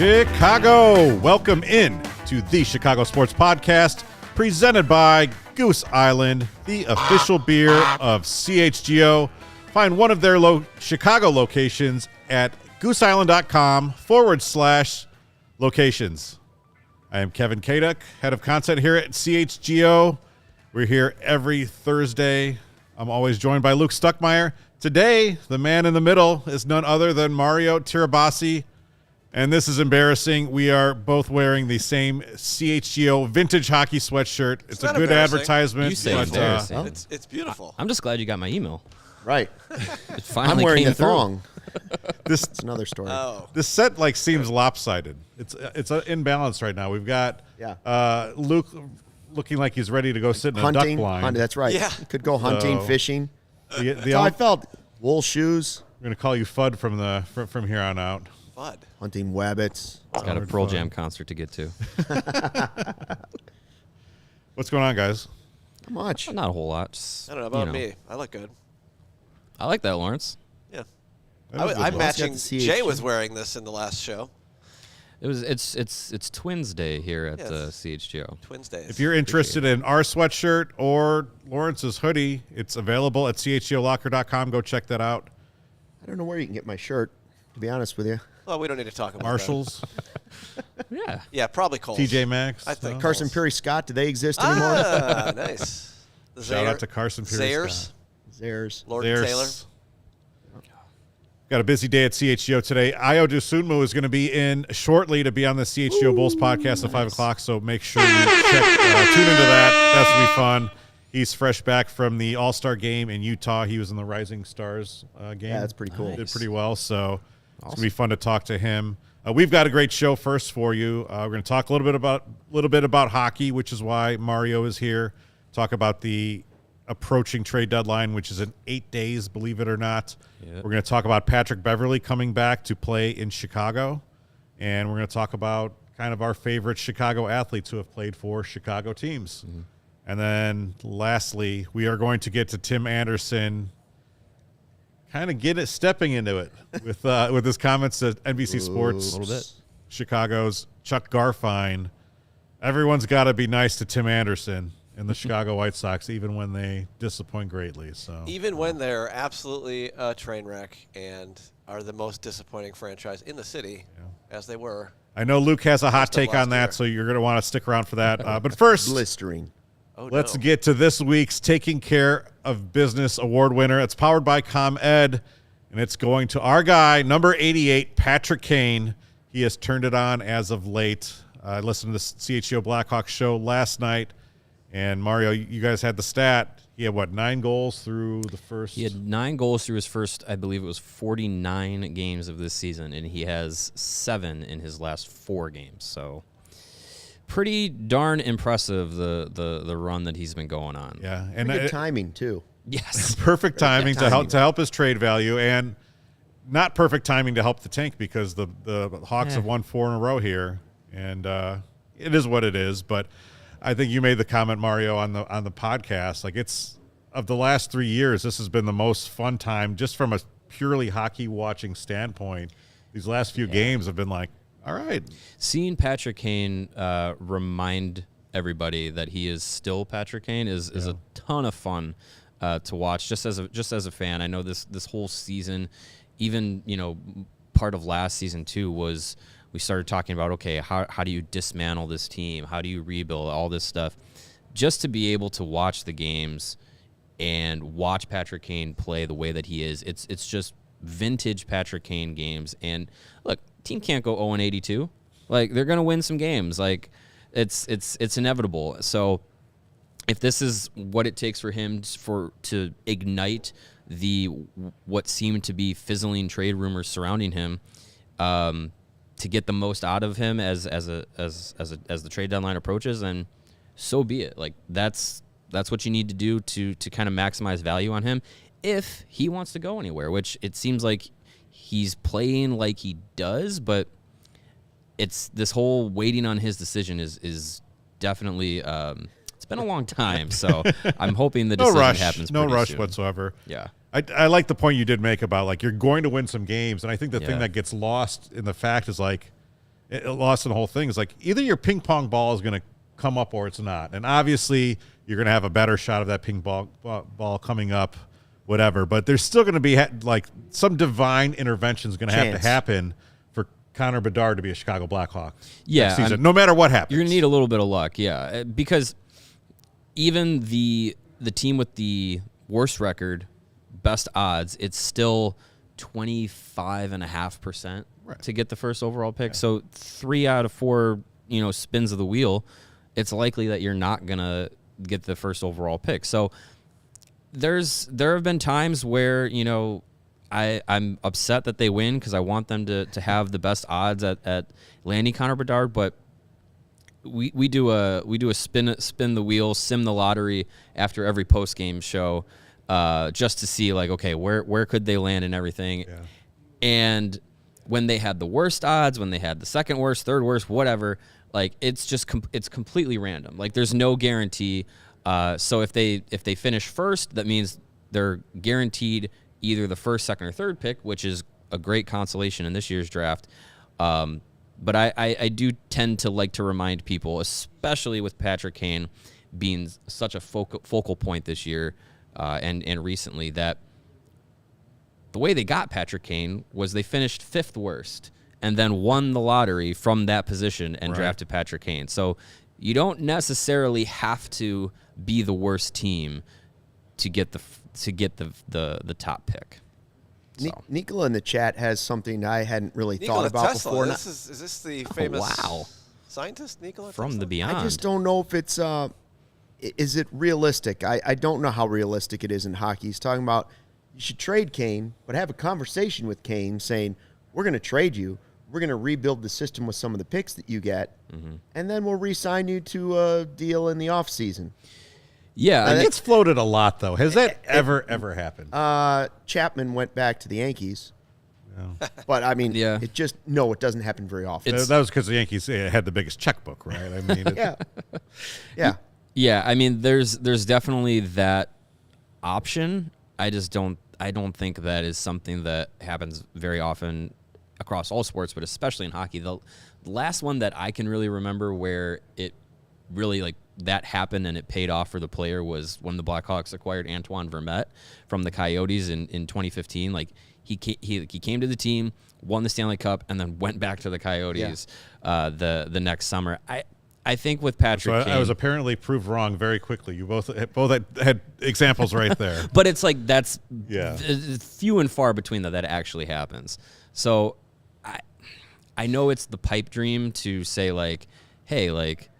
Chicago, welcome in to the Chicago Sports Podcast, presented by Goose Island, the official beer of CHGO. Find one of their Chicago locations at gooseisland.com/locations. I am Kevin Kaduk, head of content here at CHGO. We're here every Thursday. I'm always joined by Luke Stuckmeyer. Today, the man in the middle is none other than Mario Tirabassi. And this is embarrassing. We are both wearing the same CHGO vintage hockey sweatshirt. It's a good advertisement. You say embarrassing. It's beautiful. I'm just glad you got my email. Right. It finally I'm wearing came the thong. This It's another story. This set seems lopsided. It's in balance right now. We've got Luke looking like he's ready to go sit in a duck blind. That's right. Yeah. Could go hunting, fishing. That's how I felt. Wool shoes. We're gonna call you Fudd from here on out. Fudd. Hunting wabbits. It's got a Pearl Jam concert to get to. What's going on, guys? Not much. Not a whole lot. Just, I don't know about me. I look good. I like that, Lawrence. Yeah. That is I'm good. matching. Got the Jay CHG. was wearing this in the last show. It's Twins Day here at CHGO. Twins Days. If you're interested in our sweatshirt or Lawrence's hoodie, it's available at chgolocker.com. Go check that out. I don't know where you can get my shirt, to be honest with you. Well, we don't need to talk about Marshalls, Yeah. that. Yeah, probably Kohl's. TJ Maxx. I think no? Carson Perry Scott, do they exist anymore? Ah, nice. The Shout out to Carson Pierce. Zayers. Theirs. Lord There's- Taylor. Got a busy day at CHGO today. Io Dusunmu is going to be in shortly to be on the CHGO Bulls podcast at 5 o'clock, so make sure you tune into that. That's going to be fun. He's fresh back from the All-Star game in Utah. He was in the Rising Stars game. Yeah, that's pretty cool. Did pretty well, so it's going to be fun to talk to him. We've got a great show first for you. We're going to talk a little bit about hockey, which is why Mario is here. Talk about the approaching trade deadline, which is in 8 days, believe it or not. Yep. We're going to talk about Patrick Beverley coming back to play in Chicago, and we're going to talk about kind of our favorite Chicago athletes who have played for Chicago teams. Mm-hmm. And then lastly, we are going to get to Tim Anderson kind of stepping into it with his comments at NBC Sports. A little bit. Chicago's Chuck Garfien. Everyone's got to be nice to Tim Anderson and the Chicago White Sox, even when they disappoint greatly. So Even when they're absolutely a train wreck and are the most disappointing franchise in the city, as they were. I know Luke has a hot Most of take on last that, year. so you're going to want to stick around for that. But first, Blistering. Oh, let's no. get to this week's Taking Care of Business Award winner. It's powered by ComEd, and it's going to our guy, number 88, Patrick Kane. He has turned it on as of late. I listened to the CHGO Blackhawks show last night, and Mario, you guys had the stat. He had, 9 goals through the first? He had 9 goals through his first, I believe it was 49 games of this season, and he has 7 in his last 4 games. So pretty darn impressive, the run that he's been going on. Yeah, and Pretty good timing, too. Yes. perfect timing to timing. help his trade value, and not perfect timing to help the tank because the Hawks have won 4 in a row here, and it is what it is. But I think you made the comment, Mario, on the podcast. Like, it's of the last 3 years, this has been the most fun time just from a purely hockey watching standpoint. These last few games have been like, all right. Seeing Patrick Kane remind everybody that he is still Patrick Kane is a ton of fun to watch. Just as a fan, I know this whole season, even part of last season too, was we started talking about, okay, how do you dismantle this team? How do you rebuild all this stuff? Just to be able to watch the games and watch Patrick Kane play the way that he is, it's just vintage Patrick Kane games. And look, team can't go 0-82. Like, they're going to win some games. Like, it's inevitable. So if this is what it takes for him to ignite what seemed to be fizzling trade rumors surrounding him, to get the most out of him as the trade deadline approaches, then so be it. Like that's what you need to do to kind of maximize value on him if he wants to go anywhere, which it seems like he's playing like he does, but it's this whole waiting on his decision is definitely it's been a long time, so I'm hoping the decision happens. No rush soon. whatsoever. Yeah. I like the point you did make about like you're going to win some games, and I think the thing that gets lost in the fact is like lost in the whole thing is like either your ping pong ball is going to come up or it's not, and obviously you're going to have a better shot of that ping pong ball coming up, whatever. But there's still going to be like some divine intervention is going to have to happen for Connor Bedard to be a Chicago Blackhawk. Yeah, season, no matter what happens, you're going to need a little bit of luck. Yeah, because even the team with the worst record, best odds, it's still 25.5% to get the first overall pick. So 3 out of 4, spins of the wheel, it's likely that you're not gonna get the first overall pick. So there have been times where I'm upset that they win because I want them to have the best odds at landing Connor Bedard, but we do a spin the wheel, sim the lottery after every post game show. Just to see, like, okay, where could they land and everything. Yeah. And when they had the worst odds, when they had the second worst, third worst, whatever, like, it's just it's completely random. Like, there's no guarantee. So if they finish first, that means they're guaranteed either the first, second, or third pick, which is a great consolation in this year's draft. But I do tend to like to remind people, especially with Patrick Kane being such a focal point this year, and recently, that the way they got Patrick Kane was they finished 5th worst and then won the lottery from that position and drafted Patrick Kane. So you don't necessarily have to be the worst team to get the top pick. So. Nikola in the chat has something I hadn't really thought about Tesla. before. Is this the famous scientist, Nikola from Tesla? the beyond? I just don't know if it's is it realistic? I don't know how realistic it is in hockey. He's talking about you should trade Kane, but have a conversation with Kane saying, we're going to trade you. We're going to rebuild the system with some of the picks that you get, and then we'll re-sign you to a deal in the offseason. Yeah. It's floated a lot, though. Has that ever happened? Chapman went back to the Yankees. Yeah. But, I mean, Yeah. it doesn't happen very often. That was because the Yankees had the biggest checkbook, right? I mean, Yeah. Yeah, I mean, there's definitely that option. I don't think that is something that happens very often across all sports, but especially in hockey. The last one that I can really remember where it really, like, that happened and it paid off for the player was when the Blackhawks acquired Antoine Vermette from the Coyotes in 2015. Like, he came to the team, won the Stanley Cup, and then went back to the Coyotes the next summer. I think with Patrick Kane, I was apparently proved wrong very quickly. You both had examples right there. But it's like that's few and far between that actually happens. So I know it's the pipe dream to say, like, hey, like,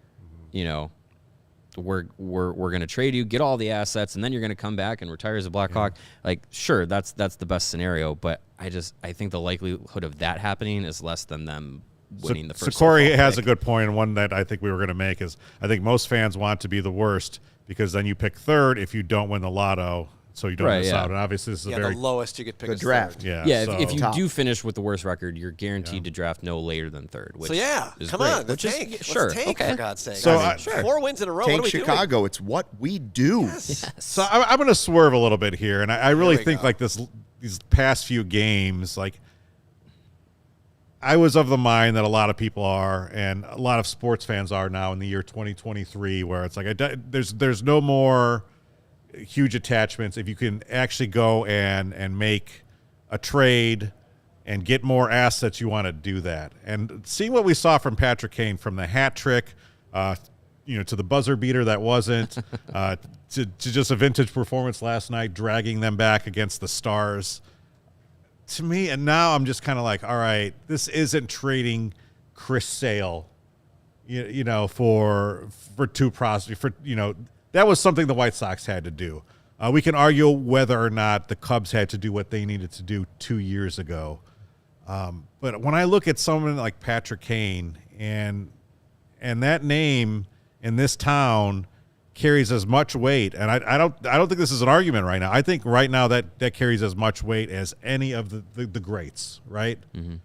we're going to trade you, get all the assets, and then you're going to come back and retire as a Blackhawk. Yeah. Like, sure, that's the best scenario, but I think the likelihood of that happening is less than them winning the first. So Corey has a good point, and one that I think we were going to make is I think most fans want to be the worst because then you pick third if you don't win the lotto, so you don't miss out. And obviously, this is the lowest you could pick a draft. Third. If you do finish with the worst record, you're guaranteed to draft no later than third. Which is come great. on, let's tank. Sure, Let's tank, okay. for God's sake. So 4 wins in a row. Tank what are we Chicago. doing? It's what we do. Yes. So I'm going to swerve a little bit here, and I really think like these past few games, like I was of the mind that a lot of people are, and a lot of sports fans are now in the year 2023, where it's like there's no more huge attachments. If you can actually go and make a trade and get more assets, you want to do that. And seeing what we saw from Patrick Kane, from the hat trick, to the buzzer beater that wasn't, to just a vintage performance last night, dragging them back against the Stars. To me, and now I'm just kind of like, all right, this isn't trading Chris Sale, you know, for two prospects, that was something the White Sox had to do. We can argue whether or not the Cubs had to do what they needed to do 2 years ago. But when I look at someone like Patrick Kane and that name in this town carries as much weight, and I don't think this is an argument right now. I think right now that carries as much weight as any of the greats, right? Mm-hmm.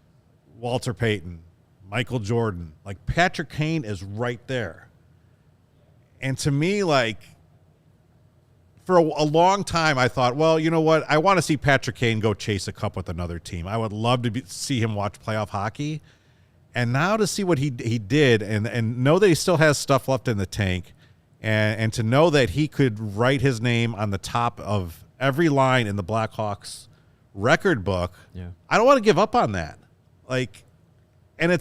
Walter Payton, Michael Jordan, like Patrick Kane is right there. And to me, like, for a long time, I thought, well, you know what? I want to see Patrick Kane go chase a cup with another team. I would love to see him watch playoff hockey. And now to see what he did and know that he still has stuff left in the tank, and to know that he could write his name on the top of every line in the Blackhawks record book, I don't want to give up on that. Like, and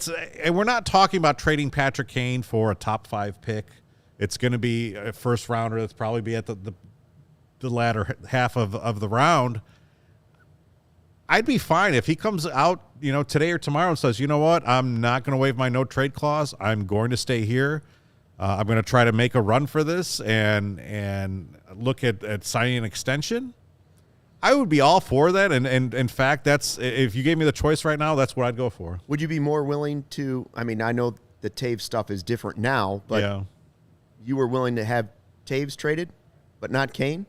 we're not talking about trading Patrick Kane for a top 5 pick. It's going to be a first rounder. That's probably be at the latter half of the round. I'd be fine if he comes out, today or tomorrow and says, you know what, I'm not going to waive my no trade clause. I'm going to stay here. I'm going to try to make a run for this and look at signing an extension. I would be all for that. And in fact, that's, if you gave me the choice right now, that's what I'd go for. Would you be more willing to, I mean, I know the Taves stuff is different now, but you were willing to have Taves traded, but not Kane?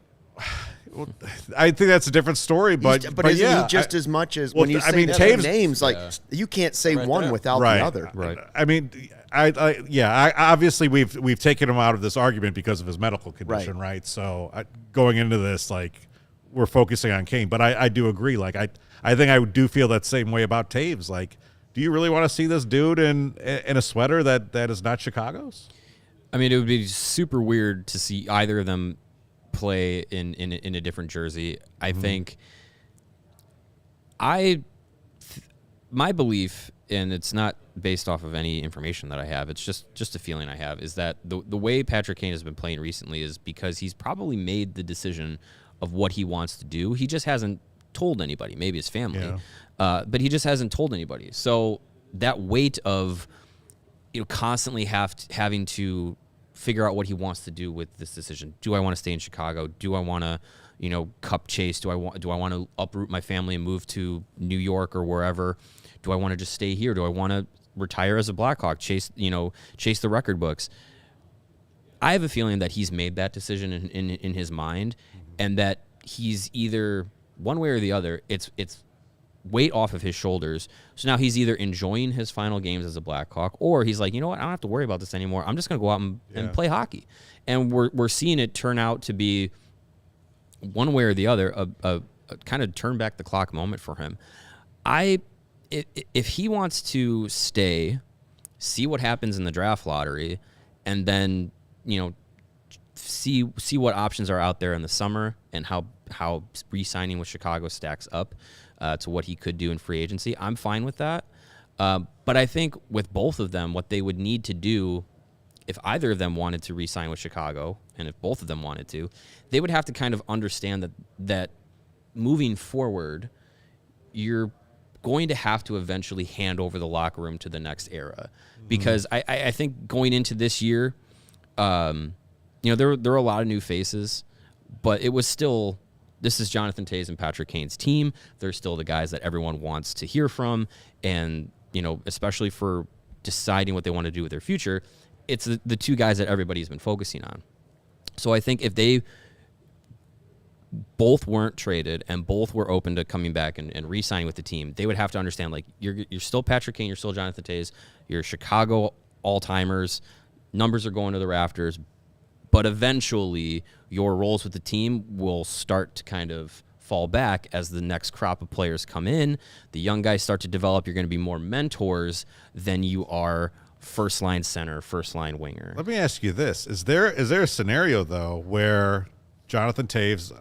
Well, I think that's a different story, but isn't he just as much as when you say Taves names, like you can't say right one there. Without the other. Right. I mean, I obviously we've taken him out of this argument because of his medical condition, right? So going into this, like, we're focusing on Kane, but I do agree. Like I think I do feel that same way about Taves. Like, do you really want to see this dude in a sweater that is not Chicago's? I mean, it would be super weird to see either of them play in a different jersey. I think my belief, and it's not based off of any information that I have, it's just a feeling I have, is that the way Patrick Kane has been playing recently is because he's probably made the decision of what he wants to do. He just hasn't told anybody, maybe his family, but he just hasn't told anybody. So that weight of constantly having to figure out what he wants to do with this decision. Do I want to stay in Chicago? Do I want to, cup chase? Do I want to uproot my family and move to New York or wherever? Do I want to just stay here? Do I want to retire as a Blackhawk, chase the record books? I have a feeling that he's made that decision in his mind, and that he's either one way or the other. It's weight off of his shoulders. So now he's either enjoying his final games as a Blackhawk, or he's like, you know what, I don't have to worry about this anymore. I'm just going to go out and play hockey. And we're seeing it turn out to be one way or the other, a kind of turn back the clock moment for him. If he wants to stay, see what happens in the draft lottery, and then, see what options are out there in the summer and how re-signing with Chicago stacks up to what he could do in free agency, I'm fine with that. But I think with both of them, what they would need to do, if either of them wanted to re-sign with Chicago, and if both of them wanted to, they would have to kind of understand that moving forward, you're going to have to eventually hand over the locker room to the next era. Because I think going into this year, there were a lot of new faces, but it was still, this is Jonathan Toews and Patrick Kane's team. They're still the guys that everyone wants to hear from. And, especially for deciding what they want to do with their future, it's the two guys that everybody's been focusing on. So I think if they both weren't traded and both were open to coming back and re-signing with the team, they would have to understand, like, you're still Patrick Kane, you're still Jonathan Toews, you're Chicago all-timers, numbers are going to the rafters, but eventually your roles with the team will start to kind of fall back as the next crop of players come in. The young guys start to develop. You're going to be more mentors than you are first-line center, first-line winger. Let me ask you this. Is there a scenario, though, where Jonathan Toews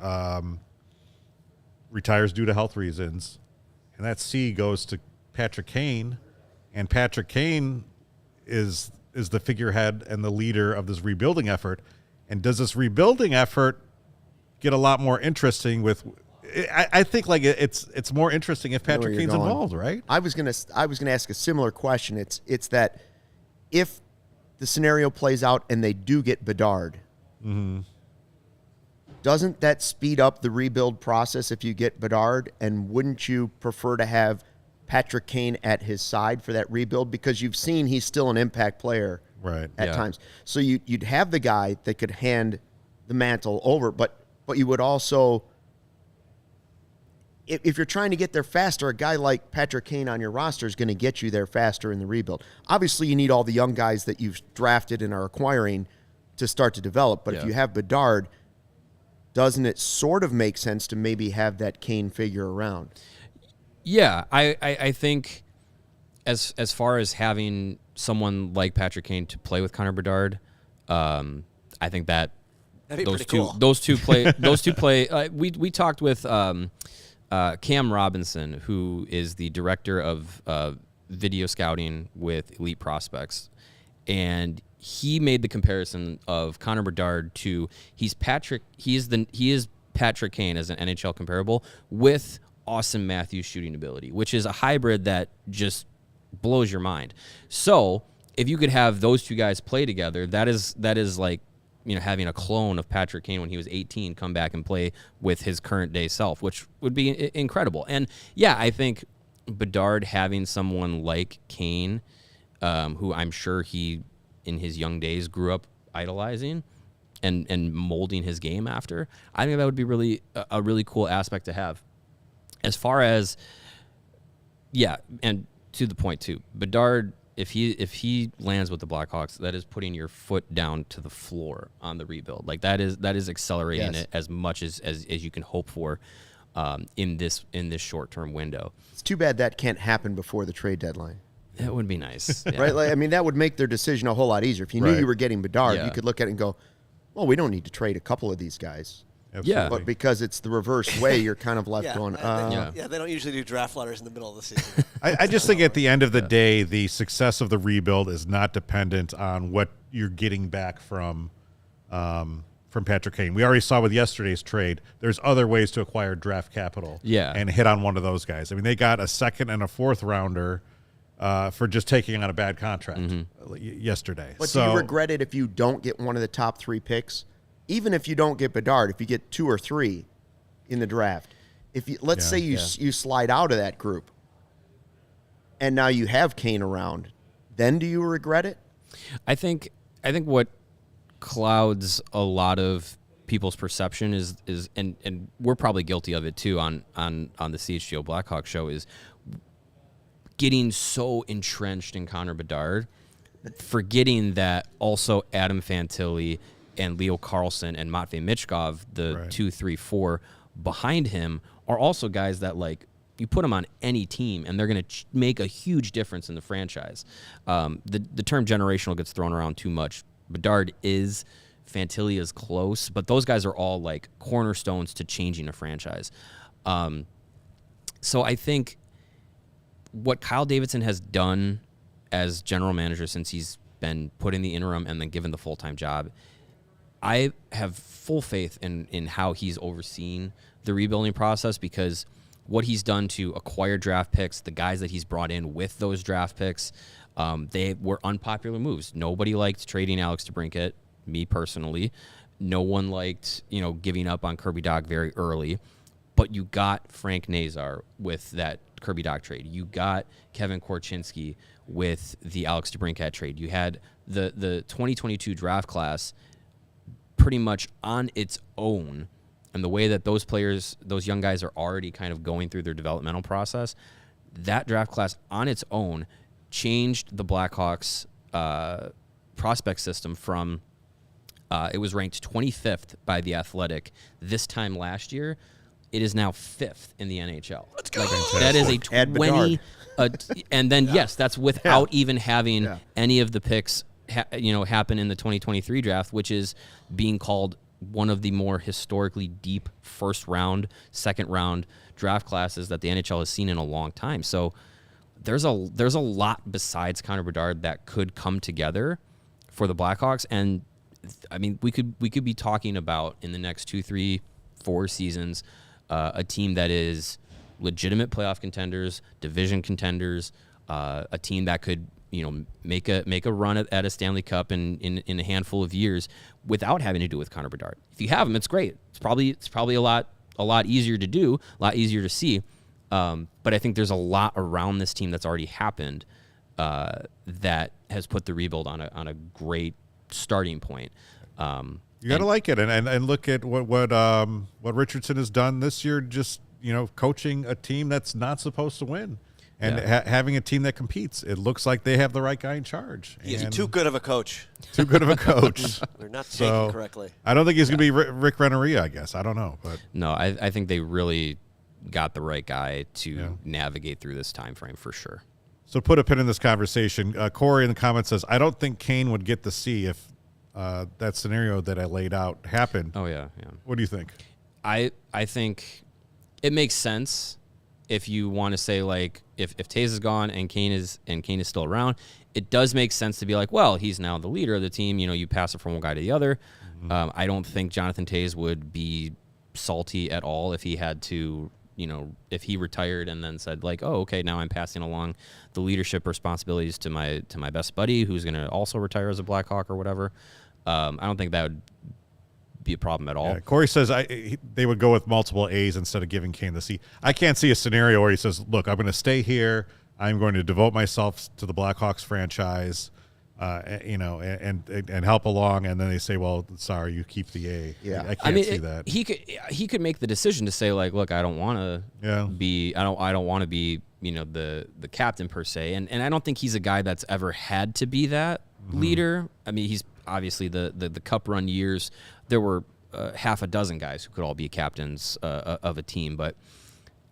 retires due to health reasons, and that C goes to Patrick Kane, and Patrick Kane is the figurehead and the leader of this rebuilding effort? And does this rebuilding effort get a lot more interesting with? I think like it's more interesting if Patrick Kane's involved, right? I was gonna ask a similar question. It's that if the scenario plays out and they do get Bedard, doesn't that speed up the rebuild process if you get Bedard? And wouldn't you prefer to have Patrick Kane at his side for that rebuild? Because you've seen he's still an impact player at times. So you'd have the guy that could hand the mantle over, but you would also, if you're trying to get there faster, a guy like Patrick Kane on your roster is going to get you there faster in the rebuild. Obviously, you need all the young guys that you've drafted and are acquiring to start to develop. But if you have Bedard, doesn't it sort of make sense to maybe have that Kane figure around? Yeah, I think as far as having someone like Patrick Kane to play with Connor Bedard, I think that those two play. We talked with Cam Robinson, who is the director of video scouting with Elite Prospects, and he made the comparison of Connor Bedard to he is Patrick Kane as an NHL comparable with Austin Matthews' shooting ability, which is a hybrid that just blows your mind. So if you could have those two guys play together, that is like, having a clone of Patrick Kane when he was 18 come back and play with his current day self, which would be incredible. And yeah, I think Bedard having someone like Kane, who I'm sure he in his young days grew up idolizing and molding his game after, I think that would be really a really cool aspect to have. As far as, and to the point too, Bedard, if he lands with the Blackhawks, that is putting your foot down to the floor on the rebuild. Like that is accelerating it as much as you can hope for in this short-term window. It's too bad that can't happen before the trade deadline. That would be nice. Yeah. Right? Like, I mean, that would make their decision a whole lot easier. If you knew you were getting Bedard, you could look at it and go, well, we don't need to trade a couple of these guys. Absolutely. Yeah. But because it's the reverse way, you're kind of left going, they don't usually do draft letters in the middle of the season. I just think at the end of the day, the success of the rebuild is not dependent on what you're getting back from Patrick Kane. We already saw with yesterday's trade, there's other ways to acquire draft capital and hit on one of those guys. I mean, they got a second and a fourth rounder for just taking on a bad contract yesterday. But do you regret it if you don't get one of the top 3 picks? Even if you don't get Bedard, if you get 2 or 3 in the draft, let's say you slide out of that group and now you have Kane around, then do you regret it? I think what clouds a lot of people's perception is and we're probably guilty of it too on the CHGO Blackhawks show, is getting so entrenched in Connor Bedard, forgetting that also Adam Fantilli and Leo Carlsson and Matvei Michkov, the 2, 3, 4 behind him, are also guys that, like, you put them on any team and they're going to make a huge difference in the franchise. The term generational gets thrown around too much. Bedard is, Fantilli is close, but those guys are all like cornerstones to changing a franchise. So I think what Kyle Davidson has done as general manager since he's been put in the interim and then given the full-time job, I have full faith in how he's overseen the rebuilding process, because what he's done to acquire draft picks, the guys that he's brought in with those draft picks, they were unpopular moves. Nobody liked trading Alex DeBrincat, me personally. No one liked, giving up on Kirby Dach very early. But you got Frank Nazar with that Kirby Dach trade. You got Kevin Korchinski with the Alex DeBrincat trade. You had the 2022 draft class pretty much on its own, and the way that those players, those young guys, are already kind of going through their developmental process, that draft class on its own changed the Blackhawks prospect system from it was ranked 25th by The Athletic this time last year. It is now 5th in the NHL. Let's go. That is a 20, and then that's without even having any of the picks happen in the 2023 draft, which is being called one of the more historically deep first round, second round draft classes that the NHL has seen in a long time. So there's a lot besides Connor Bedard that could come together for the Blackhawks. And I mean, we could be talking about in the next 2, 3, 4 seasons, a team that is legitimate playoff contenders, division contenders, a team that could, make a run at a Stanley Cup in a handful of years without having to do with Connor Bedard. If you have him, it's great. It's probably a lot easier to do, a lot easier to see. But I think there's a lot around this team that's already happened that has put the rebuild on a great starting point. You got to like it, and look at what Richardson has done this year. Just coaching a team that's not supposed to win, and having a team that competes. It looks like they have the right guy in charge. He's too good of a coach. Too good of a coach. They're not thinking correctly. I don't think he's going to be Rick Renneria. I guess I don't know, but no, I think they really got the right guy to navigate through this time frame for sure. So put a pin in this conversation. Corey in the comments says, I don't think Kane would get the C if that scenario that I laid out happened. Oh, yeah. What do you think? I think it makes sense if you want to say, like, if Taze is gone and Kane is still around, it does make sense to be like, well, he's now the leader of the team. You pass it from one guy to the other. Mm-hmm. I don't think Jonathan Taze would be salty at all if he had to, if he retired and then said, like, oh, okay, now I'm passing along the leadership responsibilities to my best buddy who's going to also retire as a Blackhawk or whatever. I don't think that would be a problem at all. Yeah, Corey says they would go with multiple A's instead of giving Kane the C. I can't see a scenario where he says, look, I'm going to stay here. I'm going to devote myself to the Blackhawks franchise, and help along. And then they say, well, sorry, you keep the A. Yeah. I can't see that. He could make the decision to say, like, look, I don't want to be the captain per se. And I don't think he's a guy that's ever had to be that leader. I mean, he's obviously the cup run years. There were half a dozen guys who could all be captains of a team, but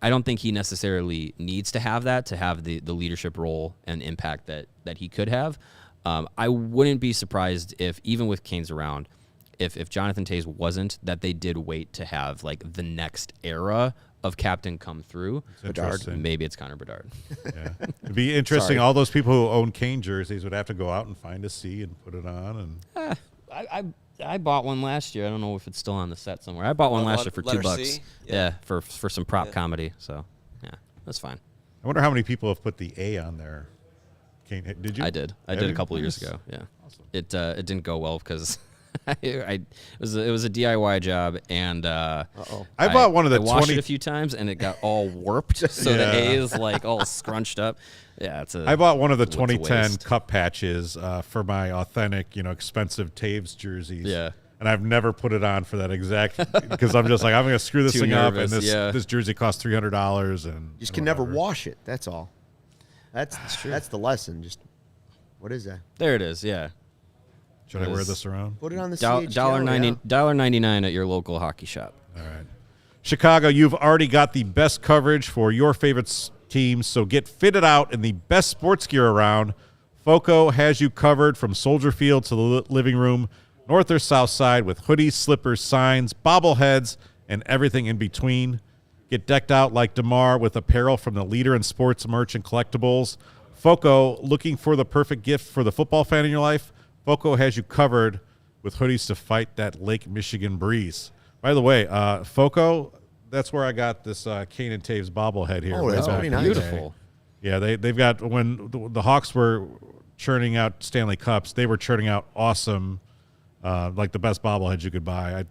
I don't think he necessarily needs to have that to have the leadership role and impact that he could have. I wouldn't be surprised if, even with Kane's around, if Jonathan Taze wasn't, that they did wait to have like the next era of captain come through. Bedard. Maybe it's Connor Bedard. Yeah. It'd be interesting. All those people who own Kane jerseys would have to go out and find a C and put it on. And I bought one last year. I don't know if it's still on the set somewhere. I bought one last year for $2. C? Yeah, for some prop comedy. So yeah, that's fine. I wonder how many people have put the A on there. Kane, did you? I did. I did a couple of years ago. Yeah. Awesome. It didn't go well because it was a DIY job, and I bought one of the I washed it a few times, and it got all warped, so the A is like all scrunched up. Yeah, I bought one of the 2010 cup patches for my authentic, expensive Taves jerseys. Yeah. And I've never put it on for that exact because I'm just like, I'm going to screw this thing up, and this jersey costs $300, and you just can never wash it. That's all. That's true. That's the lesson. Just what is that? There it is. Yeah. Should I wear this around? Put it on the $1.99 at your local hockey shop. All right. Chicago, you've already got the best coverage for your favorite teams, so get fitted out in the best sports gear around. Foco has you covered from Soldier Field to the living room, north or south side, with hoodies, slippers, signs, bobbleheads, and everything in between. Get decked out like DeMar with apparel from the leader in sports merch and collectibles. Foco, looking for the perfect gift for the football fan in your life? Foco has you covered with hoodies to fight that Lake Michigan breeze. By the way, Foco, that's where I got this Kane and Taves bobblehead here. Oh, that's pretty nice. Beautiful. Yeah, they've got, when the Hawks were churning out Stanley Cups, they were churning out awesome, like the best bobbleheads you could buy. I've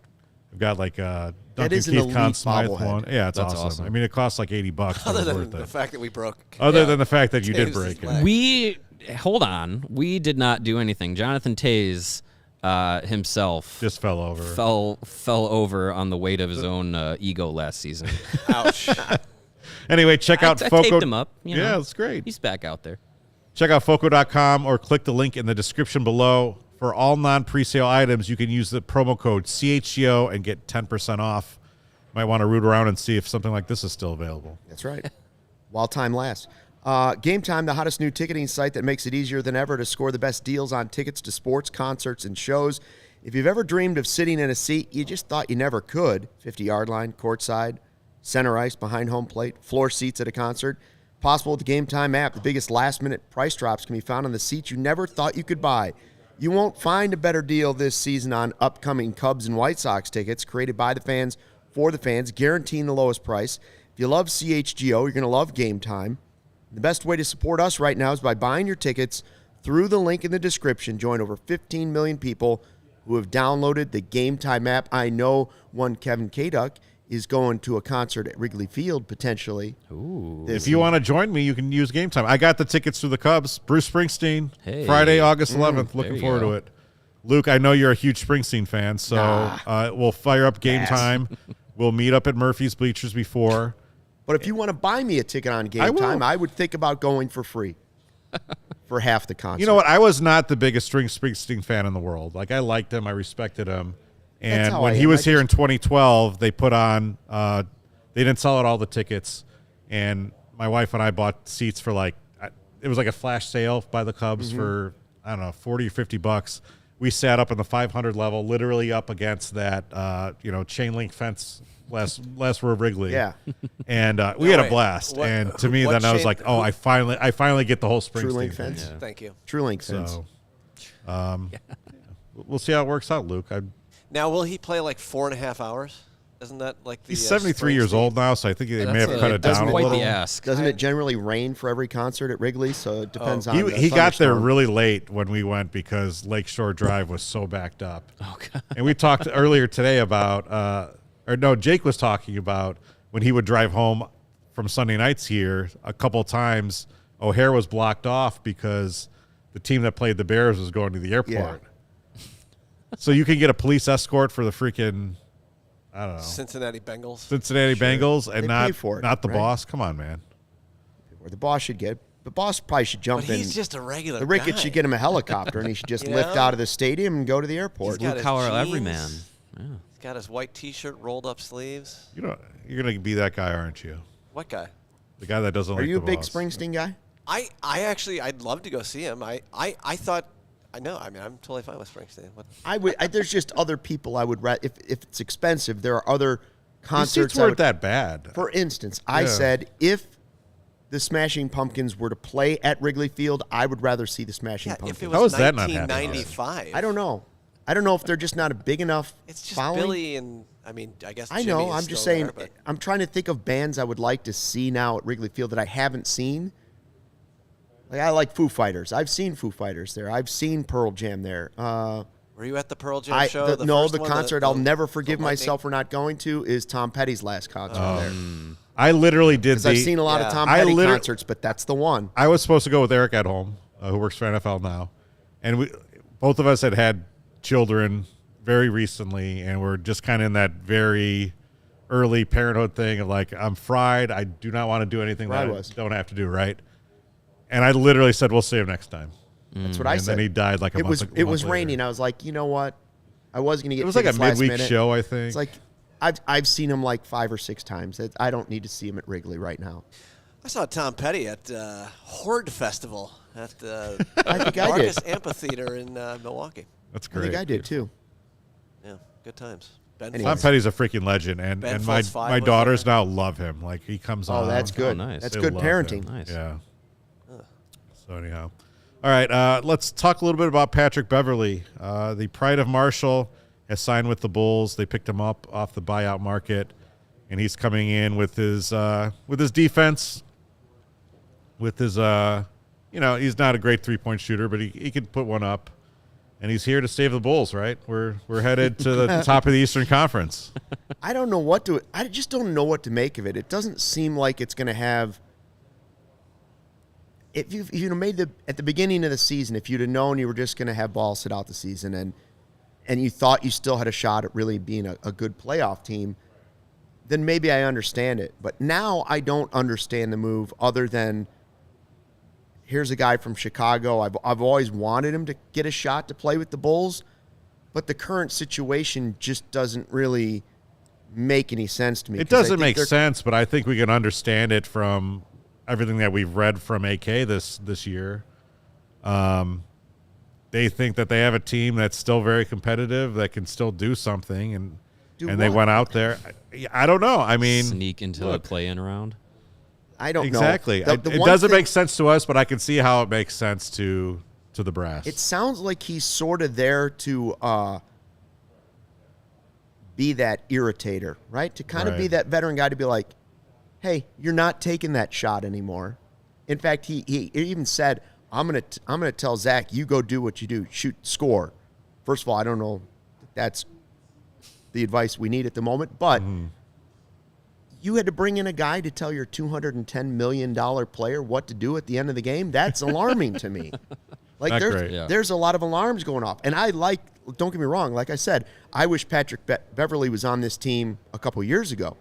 got like Duncan Keith Conn Smythe one. Yeah, it's awesome. I mean, it costs like $80. Other than worth the it. fact that we broke. Other than the fact that you did Taves' break leg. it. We did not do anything. Jonathan Taze himself Just fell over. fell over on the weight of his own ego last season. Ouch. Anyway, check out I Foco. taped him up. Yeah, it's great. He's back out there. Check out Foco.com or click the link in the description below. For all non-presale items, you can use the promo code CHGO and get 10% off. Might want to root around and see if something like this is still available. That's right. While time lasts. Game Time, the hottest new ticketing site that makes it easier than ever to score the best deals on tickets to sports, concerts, and shows. If you've ever dreamed of sitting in a seat you just thought you never could, 50-yard line, courtside, center ice, behind home plate, floor seats at a concert, possible with the Game Time app. The biggest last-minute price drops can be found on the seats you never thought you could buy. You won't find a better deal this season on upcoming Cubs and White Sox tickets created by the fans for the fans, guaranteeing the lowest price. If you love CHGO, you're going to love Game Time. The best way to support us right now is by buying your tickets through the link in the description. Join over 15 million people who have downloaded the Game Time app. I know one Kevin Kaduk is going to a concert at Wrigley Field potentially. Ooh. If you want to join me, you can use Game Time. I got the tickets to the Cubs. Bruce Springsteen, Hey. Friday, August 11th. Looking you forward go. to it. Luke, I know you're a huge Springsteen fan, so we'll fire up Game Time. We'll meet up at Murphy's Bleachers before. But if you want to buy me a ticket on I Game will. Time, I would think about going for free for half the concert. You know what? I was not the biggest Springsteen fan in the world. Like, I liked him. I respected him. That's And how when I he am. was I here in 2012, they put on, they didn't sell out all the tickets. And my wife and I bought seats for it was like a flash sale by the Cubs for, I don't know, 40 or 50 bucks. We sat up in the 500 level, literally up against that, chain link fence last row of Wrigley. Yeah. And we had a wait. blast. What- and to me, what then I was chain- like, oh, I finally get the whole Springsteen True link thing. fence? Thank you. True Link fence. So, we'll see how it works out, Luke. Now, will he play like 4.5 hours? Isn't that like the? He's 73 years old now, so I think they may have cut it That's down a quite little. the ask. Doesn't it generally rain for every concert at Wrigley? So it depends on the He got there thunderstorm. really late when we went because Lakeshore Drive was so backed up. Oh, God. And we talked earlier today about, Jake was talking about when he would drive home from Sunday nights here a couple times, O'Hare was blocked off because the team that played the Bears was going to the airport. So you can get a police escort for the freaking, I don't know, Cincinnati Bengals. Cincinnati Bengals and They not pay for it, not the right? boss. Come on, man. Where the boss should get. The boss probably should jump But in. he's just a regular The Ricketts guy. should get him a helicopter, and he should just You lift know? out of the stadium and go to the airport. He's got Blue his collar jeans. everyman. Yeah. He's got his white T-shirt, rolled up sleeves. You're gonna be that guy, aren't you? What guy? The guy that doesn't Are like you a the big boss. Springsteen guy? I actually, I'd love to go see him. I thought, I know. I mean, I'm totally fine with Springsteen. What? There's just other people I would if it's expensive. There are other These concerts. seats weren't that bad. For instance, I Yeah. said if the Smashing Pumpkins were to play at Wrigley Field, I would rather see the Smashing Yeah, Pumpkins. if it How was is that not happening? 1995. I don't know. I don't know if they're just not a big enough It's just following. Billy and, I mean, I guess I Jimmy know. is I'm just still saying. there, but- I'm trying to think of bands I would like to see now at Wrigley Field that I haven't seen. Like I like Foo Fighters. I've seen Foo Fighters there. I've seen Pearl Jam there. Were you at the Pearl Jam show? The first one, concert I'll never the forgive Lightning? myself for not going to is Tom Petty's last concert there. I literally did 'Cause I've seen a lot of Yeah. Tom I Petty liter- concerts, but that's the one. I was supposed to go with Eric at home, who works for NFL now, and both of us had children very recently, and we're just kind of in that very early parenthood thing of like, I'm fried. I do not want to do anything Where I that was. I don't have to do, right? And I literally said, we'll see him next time. That's what I And said. then he died like a it month was a it was month later. raining. I was like, you know what? I was going to get. It was like a tickets last midweek minute. show, I think. It's like I've seen him like 5 or 6 times. I don't need to see him at Wrigley right now. I saw Tom Petty at Horde Festival at the I think I Marcus did. Amphitheater in Milwaukee. That's I great. think I did too. Yeah, good times. Ben Anyway. Tom Folds. Petty's a freaking legend, and Ben my Folds 5 my was daughters there. now love him. Like he comes on. Oh, that's good. nice. That's They good love parenting. him. Nice. Yeah. So anyhow, all right. Let's talk a little bit about Patrick Beverley. The pride of Marshall has signed with the Bulls. They picked him up off the buyout market, and he's coming in with his defense. With his, he's not a great 3-point shooter, but he can put one up, and he's here to save the Bulls. Right? We're headed to the top of the Eastern Conference. I just don't know what to make of it. It doesn't seem like it's going to have. If you'd have made at the beginning of the season, if you'd have known you were just going to have Ball sit out the season and you thought you still had a shot at really being a good playoff team, then maybe I understand it. But now I don't understand the move other than here's a guy from Chicago. I've always wanted him to get a shot to play with the Bulls, but the current situation just doesn't really make any sense to me. It 'cause I doesn't think make they're- sense, but I think we can understand it from everything that we've read from AK this year. They think that they have a team that's still very competitive, that can still do something, and they what? went out there. I don't know. I mean, Sneak into look. the play-in round. I don't exactly. know. The It one doesn't thing- make sense to us, but I can see how it makes sense to the brass. It sounds like he's sort of there to be that irritator, right? To kind of be Right. that veteran guy to be like, hey, you're not taking that shot anymore. In fact, he even said, I'm gonna tell Zach, you go do what you do, shoot, score. First of all, I don't know if that's the advice we need at the moment, but you had to bring in a guy to tell your $210 million player what to do at the end of the game. That's alarming to me. Like Not great. there's a lot of alarms going off, and don't get me wrong. Like I said, I wish Patrick Beverley was on this team a couple years ago.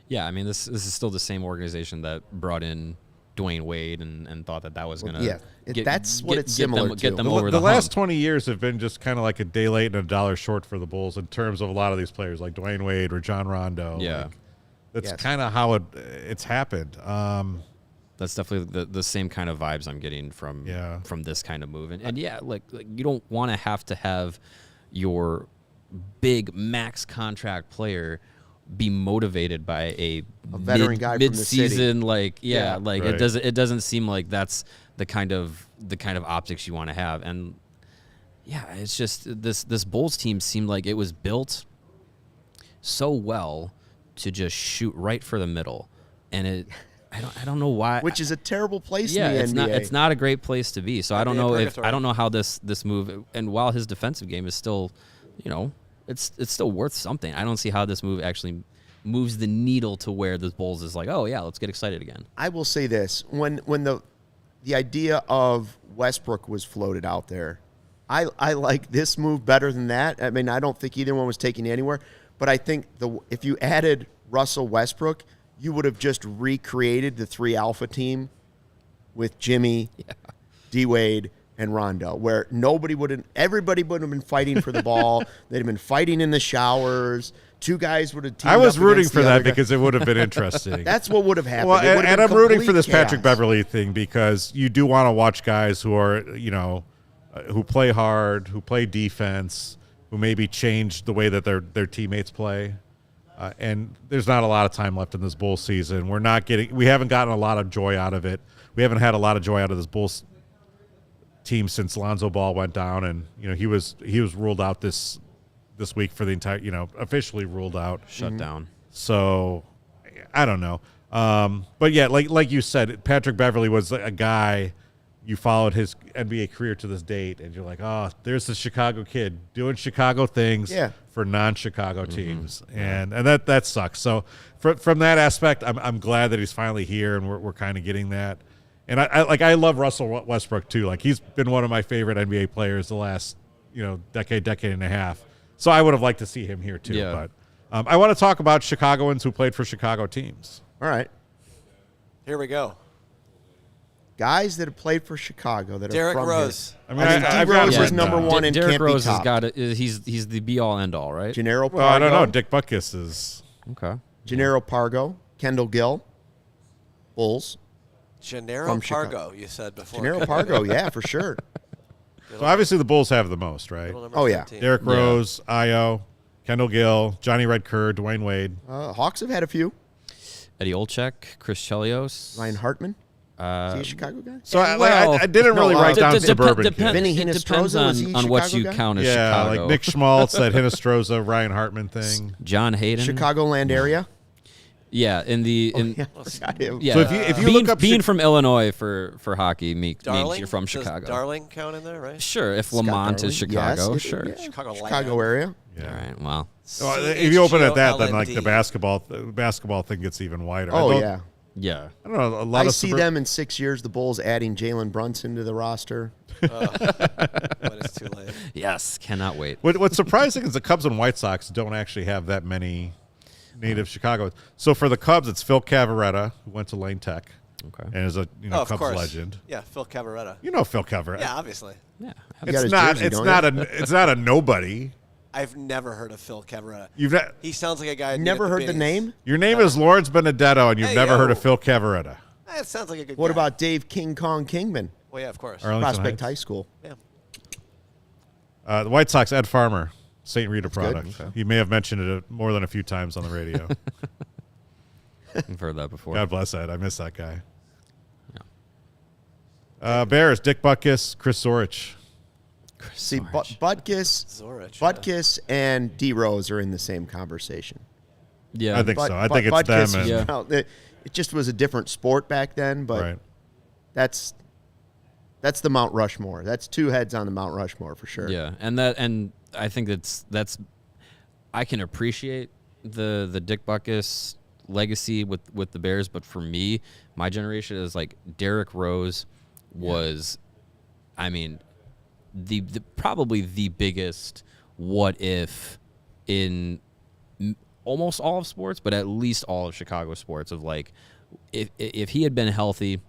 Yeah, I mean, this is still the same organization that brought in Dwayne Wade and thought that was going to that's what it's similar to. Get them over the last hump. 20 years have been just kind of like a day late and a dollar short for the Bulls in terms of a lot of these players like Dwayne Wade or John Rondo. Yeah. Like, that's kind of how it's happened. That's definitely the same kind of vibes I'm getting from this kind of move. And like you don't want to have your big max contract player be motivated by a veteran guy from the city. Mid-season, like Right. it doesn't seem like that's the kind of optics you want to have. And it's just this Bulls team seemed like it was built so well to just shoot right for the middle, and I don't know why. Which is a terrible place in the NBA. It's not a great place to be. So I don't know purgatory. I don't know how this move, and while his defensive game is still, it's still worth something. I don't see how this move actually moves the needle to where the Bulls is like, oh yeah, let's get excited again. I will say this: when the idea of Westbrook was floated out there, I like this move better than that. I mean, I don't think either one was taking it anywhere, but I think if you added Russell Westbrook, you would have just recreated the 3 alpha team with Jimmy, D Wade, and Rondo, where everybody would have been fighting for the ball. They'd have been fighting in the showers. 2 guys would have teamed I was up rooting against for the that other guy. because it would have been interesting. That's what would have happened. Well, It would have and been I'm rooting complete for this chaos. Patrick Beverley thing because you do want to watch guys who are, who play hard, who play defense, who maybe change the way that their teammates play. And there's not a lot of time left in this Bulls season. We haven't gotten a lot of joy out of it. We haven't had a lot of joy out of this Bulls team since Lonzo Ball went down, and he was ruled out this week for the entire, officially ruled out, Shut down. So I don't know. But yeah, like you said, Patrick Beverley was a guy you followed his NBA career to this date, and you're like, oh, there's the Chicago kid doing Chicago things for non-Chicago teams, and that sucks. So from that aspect, I'm glad that he's finally here, and we're kind of getting that. And I love Russell Westbrook too. Like, he's been one of my favorite NBA players the last decade and a half. So I would have liked to see him here too. Yeah. But I want to talk about Chicagoans who played for Chicago teams. All right. Here we go. Guys that have played for Chicago that Derrick are from Rose. here. I mean, D. Rose is number one and Derrick can't Rose be has topped. got it. He's the be all end all, right? Gennaro Pargo. Well, I don't know. Dick Butkus is. Okay. Gennaro Pargo. Kendall Gill. Bulls. Gennaro From Pargo, Chicago. you said before. Gennaro Pargo, yeah, for sure. So obviously the Bulls have the most, right? Little number Oh, yeah. 13. Derrick Rose, Io, Kendall Gill, Johnny Red Kerr, Dwayne Wade. Hawks have had a few. Eddie Olczyk, Chris Chelios. Ryan Hartman. Is he a Chicago guy? So Well, I didn't really write down suburban kids. Vinny It depends Hinostroza, was he a on what Chicago you guy? count as Yeah, Chicago. like Nick Schmaltz, that Hinostroza, Ryan Hartman thing. John Hayden. Chicagoland area. Yeah, in the Yeah, forgot him. yeah. So if you being, look up being Chi- from Illinois for hockey means Darling? you're from Does Chicago. Darling count in there, right? Sure, if Scott Lamont Darling. is Chicago, Yes, sure. yeah. Chicago Chicago land. area. Yeah. All right. Well, Well, if you open it at that, then like the CHGOLND. basketball thing gets even wider. I Oh, don't- yeah. yeah. I don't know. A lot I of see them in 6 years, the Bulls adding Jalen Brunson to the roster. But it's too late. Yes. Cannot wait. What's surprising is the Cubs and White Sox don't actually have that many native Chicago. So for the Cubs, it's Phil Cavarretta, who went to Lane Tech, Okay. and is a Oh, of Cubs course. legend. Yeah, Phil Cavarretta. You know Phil Cavarretta. Yeah, obviously. Yeah. You got his jersey, It's don't not you? it's not a nobody. I've never heard of Phil Cavaretta. You've not, He sounds like a guy. I'd meet Never at heard the Binny's. name? your name is Lawrence Benedetto, and you've Hey, never heard yo. of Phil Cavaretta. That sounds like a good What guy. about Dave King Kong Kingman? Well, yeah, of course. Arlington Prospect Heights. High School. Yeah. The White Sox, Ed Farmer, St. Rita good. product. You may have mentioned it more than a few times on the radio. I've heard that before. God bless Ed. I miss that guy. Bears, Dick Butkus, Chris Zorich. See, Zorich. Zorich. Butkus and D Rose are in the same conversation. Yeah. I think so. I But think it's Butkus them. was- And, Yeah. well, it just was a different sport back then, but Right. that's That's the Mount Rushmore. That's two heads on the Mount Rushmore for sure. Yeah, and I think that's I can appreciate the Dick Butkus legacy with the Bears, but for me, my generation is like Derrick Rose was, I mean, the probably the biggest what if in almost all of sports, but at least all of Chicago sports. Of like, if he had been healthy,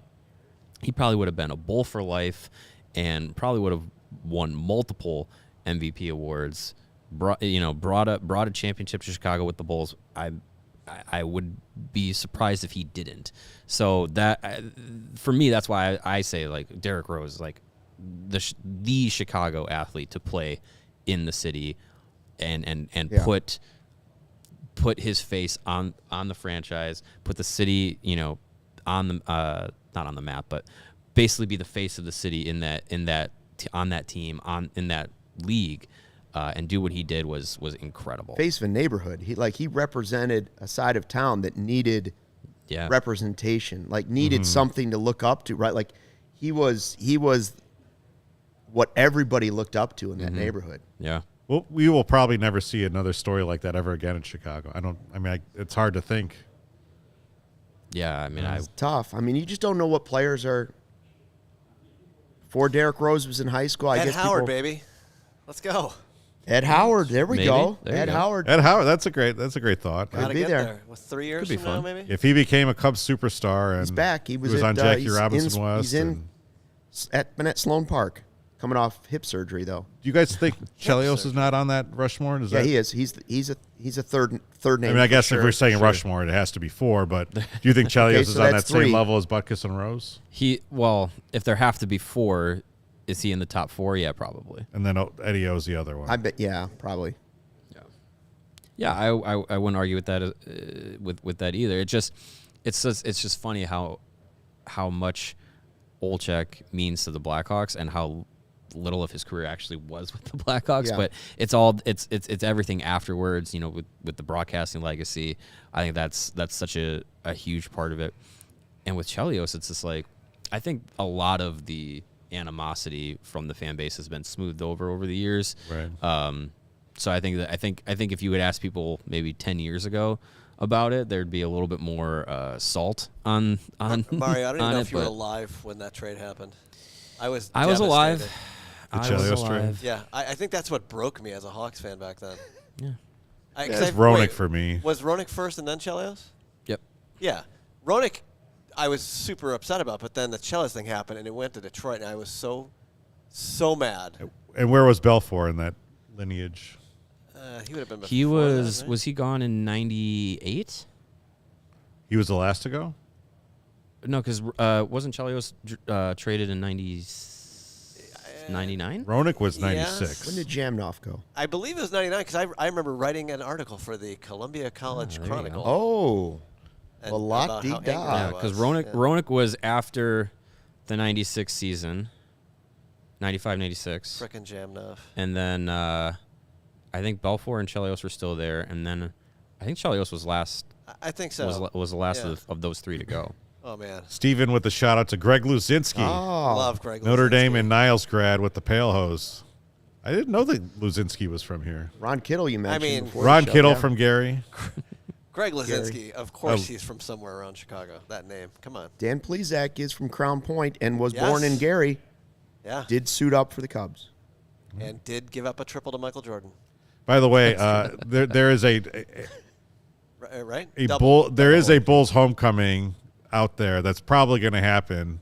he probably would have been a Bull for life, and probably would have won multiple MVP awards. Brought a championship to Chicago with the Bulls. I would be surprised if he didn't. So that for me, that's why I say like Derrick Rose is like the Chicago athlete to play in the city, and put his face on the franchise, put the city, on the not on the map, but basically be the face of the city on that team, in that league, and do what he did was incredible. Face of a neighborhood. He represented a side of town that needed representation, like needed something to look up to, right? Like he was what everybody looked up to in that neighborhood. Yeah. Well, we will probably never see another story like that ever again in Chicago. It's hard to think. Yeah, I mean, It's tough. I mean, you just don't know what players are. Before Derrick Rose was in high school, I Ed guess Howard, baby. Let's go. Ed Howard, there we Maybe. go. There you Ed go. Howard. Ed Howard, that's a great thott. Gotta be get there. there. With 3 years Could be from now, fun. maybe. If he became a Cubs superstar and He's back. He was on at, Jackie he's Robinson in, West. He's been at Sloan Park, coming off hip surgery though. Do you guys think Chelios is not on that Rushmore? He is. He's a third name. I mean, I guess for if we're sure. saying Rushmore, it has to be 4. But do you think Chelios Okay, is so on that that's same 3. level as Butkus and Rose? If there have to be 4, is he in the top 4? Yeah, probably. And then Eddie O's the other one. I bet. Yeah, probably. Yeah, I wouldn't argue with that with that either. It's just funny how much Olczyk means to the Blackhawks and how little of his career actually was with the Blackhawks. Yeah. But it's everything afterwards. With the broadcasting legacy, I think that's such a huge part of it. And with Chelios, it's just like I think a lot of the animosity from the fan base has been smoothed over the years. Right. So I think if you would ask people maybe 10 years ago about it, there'd be a little bit more salt on Mario, I don't even know it, if you were but alive when that trade happened. I was alive. devastated. The I was Chelios trade? alive. Yeah, I think that's what broke me as a Hawks fan back then. Yeah. It's Roenick for me. Was Roenick first and then Chelios? Yep. Yeah. Roenick, I was super upset about, but then the Chelios thing happened, and it went to Detroit, and I was so mad. And where was Belfour in that lineage? He would have been before He was that, right? was he gone in 98? He was the last to go? No, because wasn't Chelios traded in 99? Roenick was Yes. 96. When did Jamnoff go? I believe it was 99 because I remember writing an article for the Columbia College there you Chronicle. Oh, and well, lot about dee how angry da. I Yeah, because was. Roenick was after the 96 season, 95, 96. Frickin' Jamnov. And then I think Belfour and Chelios were still there, and then I think Chelios was last. I think so. Was the last Yeah. of those 3 to go. Oh, man. Steven with the shout out to Greg Luzinski. Oh, Love Greg Notre Luzinski. Dame and Niles grad with the Pale Hose. I didn't know that Luzinski was from here. Ron Kittle, you mentioned. mean, before the Ron show, Kittle yeah. from Gary. Greg Luzinski, of course Oh. he's from somewhere around Chicago. That name. Come on. Dan Plesac is from Crown Point and was Yes. born in Gary. Yeah. Did suit up for the Cubs. And did give up a triple to Michael Jordan. By the way, there is a Right? there is a Bulls homecoming out there that's probably going to happen.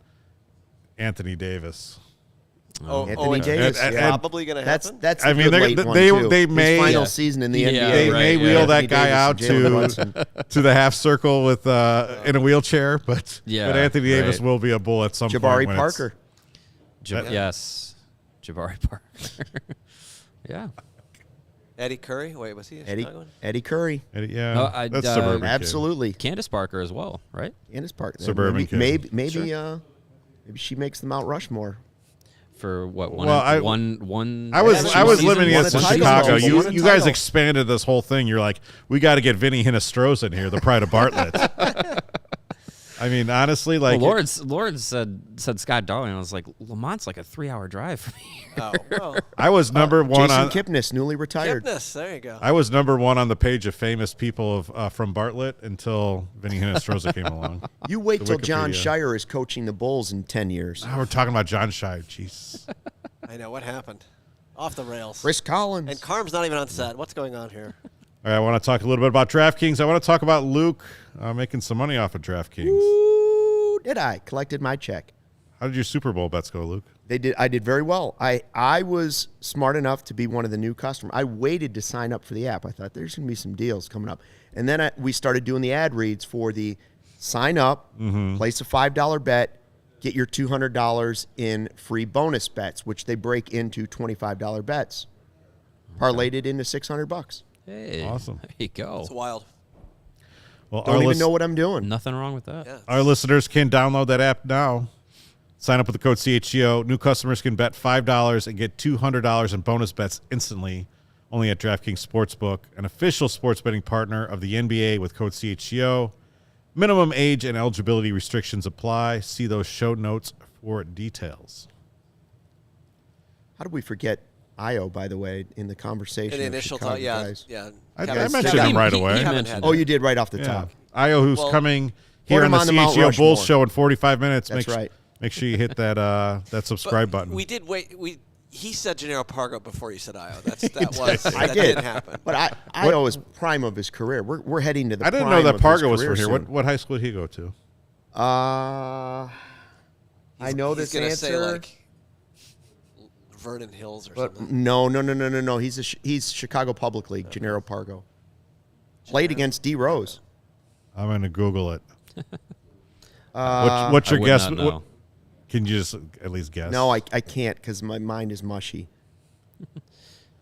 Anthony Davis. Anthony it's Davis, and- yeah. probably going to happen. That's I the mean, good they- late they- one, they- too. they His may- final Yeah. season in the Yeah, NBA. They right, may yeah. wheel that Anthony guy Davis out and Jalen Brunson. to the half circle with in a wheelchair, but Yeah, Anthony Davis right. will be a Bull at some point. Jabari when it's- Parker. Yes, Jabari Parker. Yeah. Eddie Curry. Wait, was he a Chicagoan? Eddie Curry. Yeah, Oh, I'd, that's suburban. kid. Absolutely. Candace Parker as well, right? Candace Parker. Suburban kid. Maybe Sure. maybe she makes the Mount Rushmore. For what? Well, I one. I was season? limiting it to Won a title. Chicago. Won You a you guys title. expanded this whole thing. You're like, we got to get Vinny Hinostroza in here, the pride of Bartlett. I mean, honestly, like Lawrence said Scott Darling. I was like, Lamont's like a 3-hour drive from here. Oh, well. I was number one Jason on Kipnis, newly retired. Kipnis, there you go. I was number one on the page of famous people of from Bartlett until Vinny Hinestroza came along. You wait till John Wikipedia. Shire is coaching the Bulls in 10 years. Now we're talking about John Shire. Jeez. I know what happened. Off the rails. Chris Collins. And Carm's not even on set. What's going on here? All right, I want to talk a little bit about DraftKings. I want to talk about Luke making some money off of DraftKings. Ooh, did I? Collected my check. How did your Super Bowl bets go, Luke? They did. I did very well. I was smart enough to be one of the new customers. I waited to sign up for the app. I thought there's going to be some deals coming up. And then we started doing the ad reads for the sign up, place a $5 bet, get your $200 in free bonus bets, which they break into $25 bets. Parlayed it into $600. Hey, Awesome. There you go. It's wild. Well, Don't even know what I'm doing. Nothing wrong with that. Yeah. our listeners can download that app now. Sign up with the code CHGO. New customers can bet $5 and get $200 in bonus bets instantly. Only at DraftKings Sportsbook, an official sports betting partner of the NBA with code CHGO. Minimum age and eligibility restrictions apply. See those show notes for details. How did we forget Io, by the way, in the conversation? In the of initial Chicago talk, yeah. guys? Yeah. I Kevin's- mentioned him right away. He Kevin mentioned had Oh, it. you did right off the Yeah. top. Io, who's Well, coming here put on him the on the Mount CHGO Bulls Rushmore. show in 45 minutes. That's right. Make sure you hit that that subscribe button. We did wait. He said Gennaro Pargo before you said Io. That was I that did. didn't happen. But Io is prime of his career. We're heading to the I didn't prime know that of his Pargo was career from here. soon. What high school did he go to? I know He's this gonna answer. say like Vernon Hills or But something. no. He's Chicago Public League, Gennaro Pargo. Played against D Rose. I'm going to Google it. What's I your would guess? not know. Can you just at least guess? No, I can't because my mind is mushy.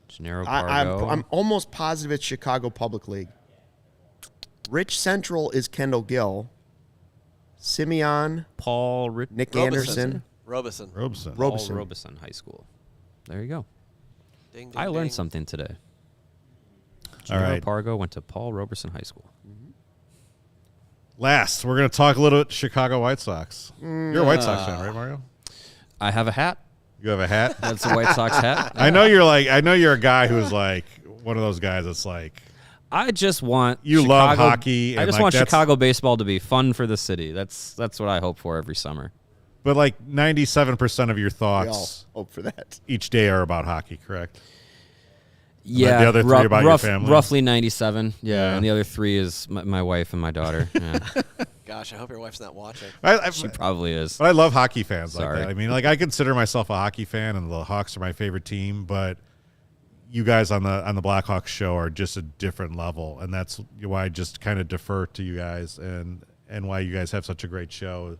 Gennaro I'm Pargo. almost positive it's Chicago Public League. Rich Central is Kendall Gill. Simeon, Paul Nick Robeson. Anderson. Robeson. Robeson. Paul Robeson. Robeson High School. There you go. Ding, ding, I learned ding. something today. All Gennaro right. Pargo went to Paul Robeson High School. Last, we're going to talk a little Chicago White Sox. You're a White Sox fan, right, Mario? I have a hat. You have a hat. That's a White Sox hat. I know you're a guy who's like one of those guys that's like I just want You love hockey I and, just like, want that's- Chicago baseball to be fun for the city. That's what I hope for every summer. but like 97% of your We all thoughts hope for that. each day are about hockey, correct? Yeah, the other three about your family? Roughly 97. Yeah, Yeah. and the other 3 is my wife and my daughter. Yeah, Gosh, I hope your wife's not watching. she probably is. But I love hockey fans like Sorry. that. I mean, like I consider myself a hockey fan, and the Hawks are my favorite team. But you guys on the Blackhawks show are just a different level, and that's why I just kind of defer to you guys, and why you guys have such a great show,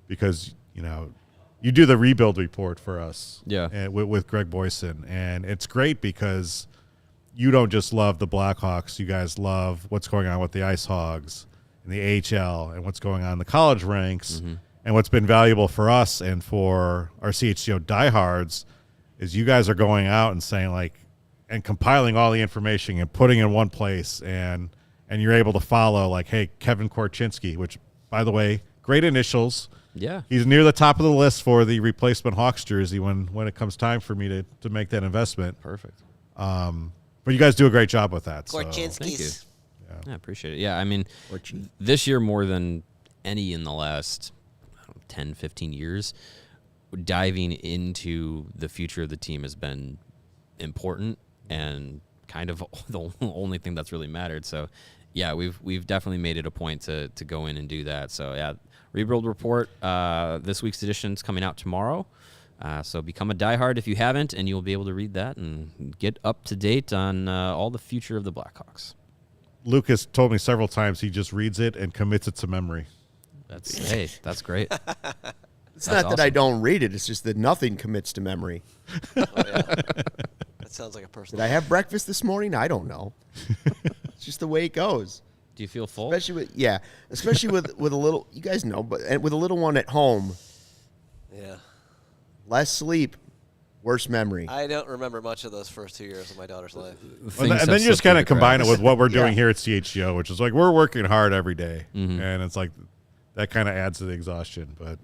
because you do the rebuild report for us, Yeah. and with Greg Boyson, and it's great because you don't just love the Blackhawks, you guys love what's going on with the Ice Hogs and the AHL and what's going on in the college ranks. And what's been valuable for us and for our CHGO diehards is you guys are going out and saying and compiling all the information and putting it in one place, and you're able to follow hey, Kevin Korchinski, which by the way, great initials. Yeah. He's near the top of the list for the replacement Hawks jersey when it comes time for me to make that investment. Perfect. But you guys do a great job with that. So. Thank you. Korchinski's. Yeah, I appreciate it. Yeah, I mean, Or cheap. this year more than any in the last 10, 15 years, diving into the future of the team has been important and kind of the only thing that's really mattered. So, yeah, we've definitely made it a point to go in and do that. So, yeah, Rebuild Report, this week's edition is coming out tomorrow. So become a diehard if you haven't, and you'll be able to read that and get up to date on all the future of the Blackhawks. Lucas told me several times he just reads it and commits it to memory. That's great. It's not that I don't read it. It's just that nothing commits to memory. Oh, yeah. That sounds like a person. Did I have breakfast this morning? I don't know. It's just the way it goes. Do you feel full? Especially with a little. You guys know, and with a little one at home, Yeah. less sleep, worse memory. I don't remember much of those first 2 years of my daughter's life. And then you just kind of combine it with what we're doing here at CHGO, which is we're working hard every day. And it's that kind of adds to the exhaustion. But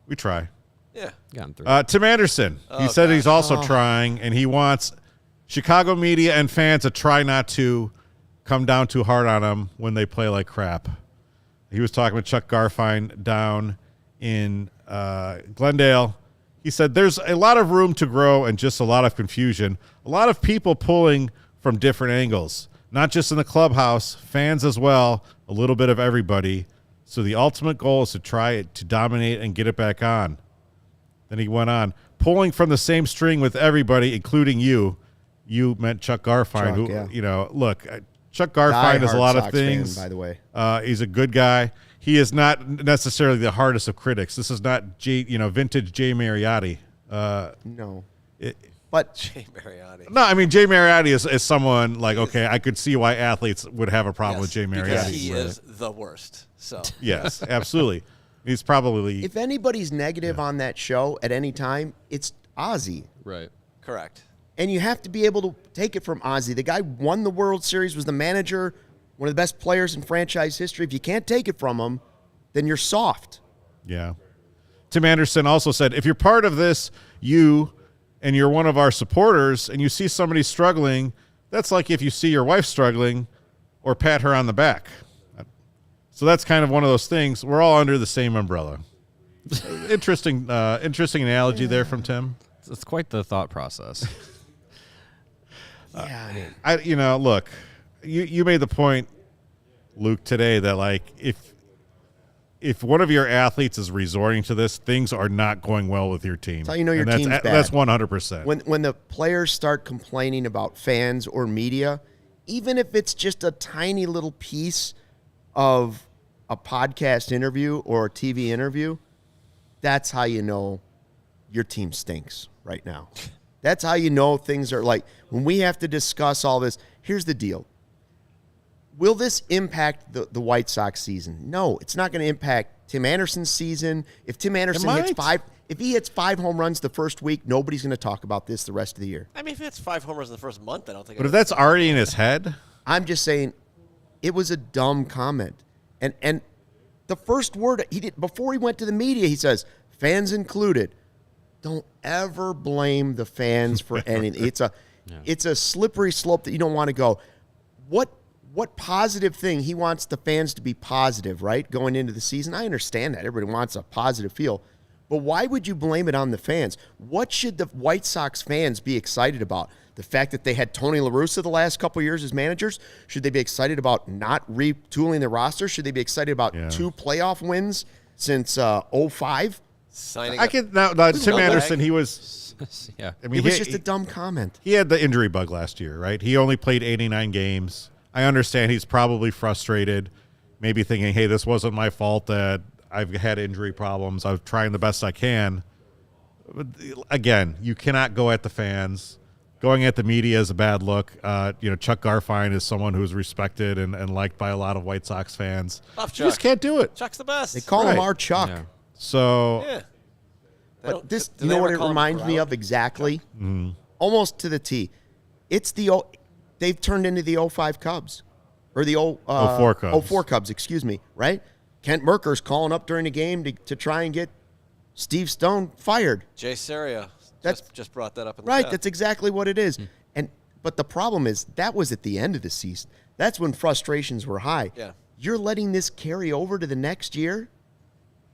we try. Yeah. Got him through. Tim Anderson, he said he's also trying, and he wants Chicago media and fans to try not to come down too hard on him when they play like crap. He was talking with Chuck Garfien down in Glendale. He said there's a lot of room to grow and just a lot of confusion. A lot of people pulling from different angles, not just in the clubhouse, fans as well, a little bit of everybody. So the ultimate goal is to try to dominate and get it back on. Then he went on, pulling from the same string with everybody, including you. You meant Chuck Garfien, who, yeah. Look, Chuck Garfien does a lot of Sox things. fan, by the way. He's a good guy. He is not necessarily the hardest of critics. This is not vintage Jay Mariotti. No. But Jay Mariotti. No, I mean Jay Mariotti is someone like, okay, I could see why athletes would have a problem with Jay Mariotti. Because he is the worst. So yes, absolutely. He's probably If anybody's negative on that show at any time, it's Ozzy. Right. correct. And you have to be able to take it from Ozzy. The guy won the World Series, was the manager, one of the best players in franchise history. If you can't take it from him, then you're soft. Yeah. Tim Anderson also said, if you're part of this, and you're one of our supporters, and you see somebody struggling, that's like if you see your wife struggling or pat her on the back. So that's kind of one of those things. We're all under the same umbrella. Interesting analogy there from Tim. It's quite the thought process. Yeah. Look, you made the point, Luke, today that like if one of your athletes is resorting to this, things are not going well with your team. That's how you know your And team's bad. That's 100%. When the players start complaining about fans or media, even if it's just a tiny little piece of a podcast interview or a TV interview, that's how you know your team stinks right now. That's how you know things are like, when we have to discuss all this, here's the deal. Will this impact the White Sox season? No, it's not going to impact Tim Anderson's season. If Tim Anderson hits 5 home runs the first week, nobody's going to talk about this the rest of the year. I mean, if it's 5 homers in the first month, I don't think. But if that's already in his head, I'm just saying it was a dumb comment. And the first word he did before he went to the media, he says, fans included. Don't ever blame the fans for anything. It's a slippery slope that you don't want to go. What positive thing he wants the fans to be positive, right? Going into the season. I understand that. Everybody wants a positive feel. But why would you blame it on the fans? What should the White Sox fans be excited about? The fact that they had Tony La Russa the last couple of years as managers? Should they be excited about not retooling the roster? Should they be excited about 2 playoff wins since 05? Tim Anderson, he was Yeah. I mean, It was just a dumb comment. He had the injury bug last year, right? He only played 89 games. I understand he's probably frustrated, maybe thinking, hey, this wasn't my fault that I've had injury problems. I'm trying the best I can. But again, you cannot go at the fans. Going at the media is a bad look. Chuck Garfien is someone who's respected and liked by a lot of White Sox fans. Love You just Chuck. can't do it. Chuck's the best. They call him Right. our Chuck. Yeah. So Yeah. But this, Do you they know what ever it call him reminds me Crowd? of exactly? Almost to the T. It's they've turned into the 05 Cubs. Or the 04 Cubs. 04 Cubs, excuse me, right? Kent Merker's calling up during the game to try and get Steve Stone fired. Jay Seria That's- just brought that up in the Right, chat. that's exactly what it is. But the problem is that was at the end of the season. That's when frustrations were high. Yeah. You're letting this carry over to the next year?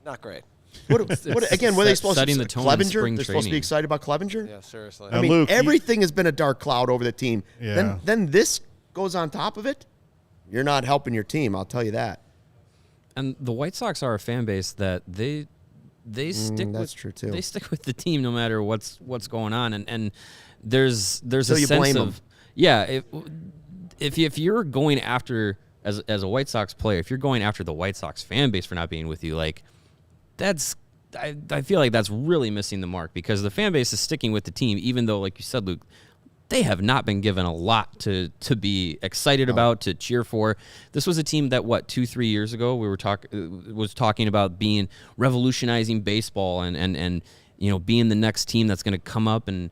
Not great. What again, were they supposed setting to the tone in Clevenger? spring They're supposed to be training. excited about Clevenger? Yeah, seriously. I mean, Luke, everything has been a dark cloud over the team. Yeah. Then this goes on top of it. You're not helping your team, I'll tell you that. And the White Sox are a fan base that they stick that's with true, too. They stick with the team no matter what's going on, and there's Till a you sense blame of 'em. yeah. If you're going after as a White Sox player, if you're going after the White Sox fan base for not being with you, like that's I feel like that's really missing the mark, because the fan base is sticking with the team, even though, like you said, Luke, they have not been given a lot to be excited about, to cheer for. This was a team that 2-3 years ago we were talking about being revolutionizing baseball and being the next team that's going to come up and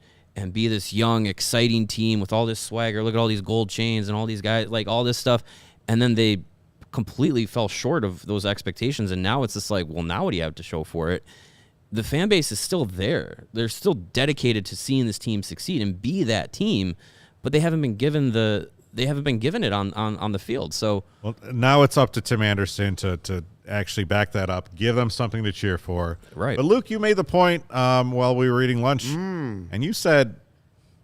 be this young, exciting team with all this swagger. Look at all these gold chains and all these guys, like all this stuff, and then they completely fell short of those expectations, and now it's just like, well, now what do you have to show for it? The fan base is still there. They're still dedicated to seeing this team succeed and be that team, but they haven't been given it on the field. So now it's up to Tim Anderson to actually back that up, give them something to cheer for. Right. But Luke, you made the point while we were eating lunch, and you said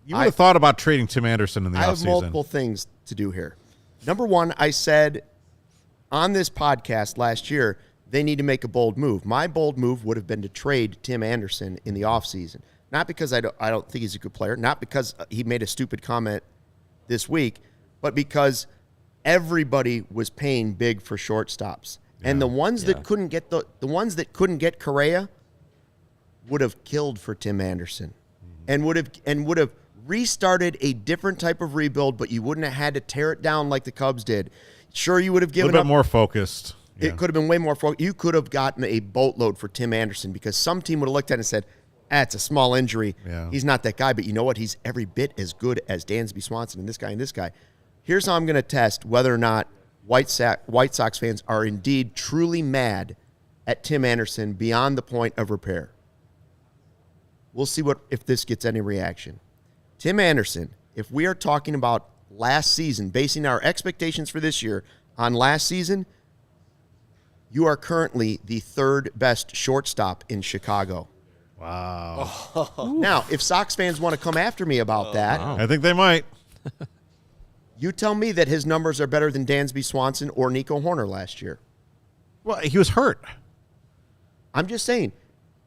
you would have thought about trading Tim Anderson in the offseason. I have multiple things to do here. Number one, I said on this podcast last year, they need to make a bold move. My bold move would have been to trade Tim Anderson in the offseason. Not because I don't think he's a good player, not because he made a stupid comment this week, but because everybody was paying big for shortstops. Yeah. And the ones that couldn't get the ones that couldn't get Correa would have killed for Tim Anderson. And would have restarted a different type of rebuild, but you wouldn't have had to tear it down like the Cubs did. Sure, you would have given a little bit more focused. Yeah. It could have been way more focused. You could have gotten a boatload for Tim Anderson because some team would have looked at it and said, it's a small injury. Yeah. He's not that guy, but you know what? He's every bit as good as Dansby Swanson and this guy and this guy. Here's how I'm going to test whether or not White Sox fans are indeed truly mad at Tim Anderson beyond the point of repair. We'll see if this gets any reaction. Tim Anderson, if we are talking about last season, basing our expectations for this year on last season, you are currently the third best shortstop in Chicago. Wow. Now, if Sox fans want to come after me about that, I think they might. You tell me that his numbers are better than Dansby Swanson or Nico Horner last year. Well, he was hurt. I'm just saying,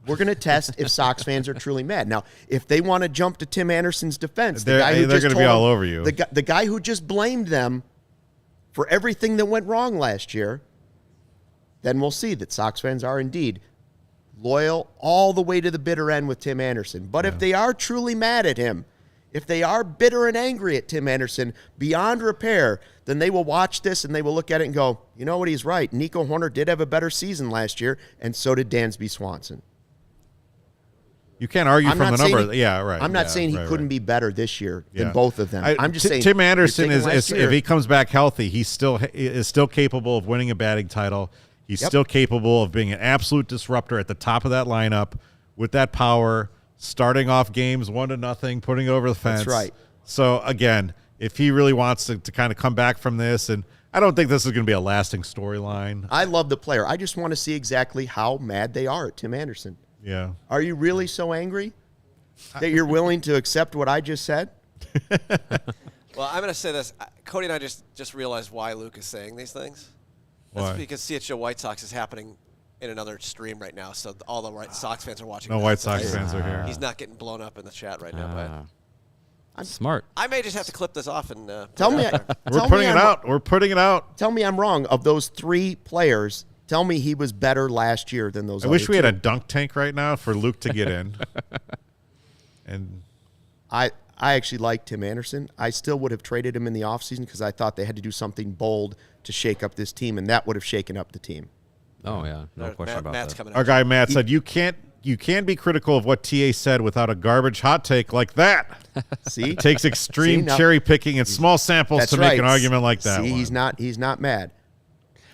we're going to test if Sox fans are truly mad. Now, if they want to jump to Tim Anderson's defense, they're going to be all over you. The guy who just blamed them for everything that went wrong last year, then we'll see that Sox fans are indeed loyal all the way to the bitter end with Tim Anderson. But if they are truly mad at him, if they are bitter and angry at Tim Anderson beyond repair, then they will watch this and they will look at it and go, you know what, he's right. Nico Horner did have a better season last year, and so did Dansby Swanson. You can't argue from the number. Yeah, right. I'm not saying he couldn't be better this year than both of them. I'm just saying Tim Anderson is if he comes back healthy, he is still capable of winning a batting title. He's still capable of being an absolute disruptor at the top of that lineup with that power, starting off games 1-0, putting it over the fence. That's right. So, again, if he really wants to kind of come back from this, and I don't think this is going to be a lasting storyline. I love the player. I just want to see exactly how mad they are at Tim Anderson. Yeah. Are you really so angry that you're willing to accept what I just said? Well, I'm going to say this. Cody and I just realized why Luke is saying these things. Why? That's because CHO White Sox is happening in another stream right now, so all the White Sox fans are watching. No White Sox fans are here. He's not getting blown up in the chat right now, but I'm smart. I may just have to clip this off and tell me. We're putting it out. We're putting it out. Tell me I'm wrong. Of those three players, tell me he was better last year than those. I wish we had a dunk tank right now for Luke to get in. And I actually like Tim Anderson. I still would have traded him in the offseason because I thought they had to do something bold to shake up this team, and that would have shaken up the team. Oh, yeah. No question about Matt's that. coming our guy Matt said, you can't be critical of what TA said without a garbage hot take like that. See? It takes extreme cherry picking and small samples to make an argument like that. See, he's not mad.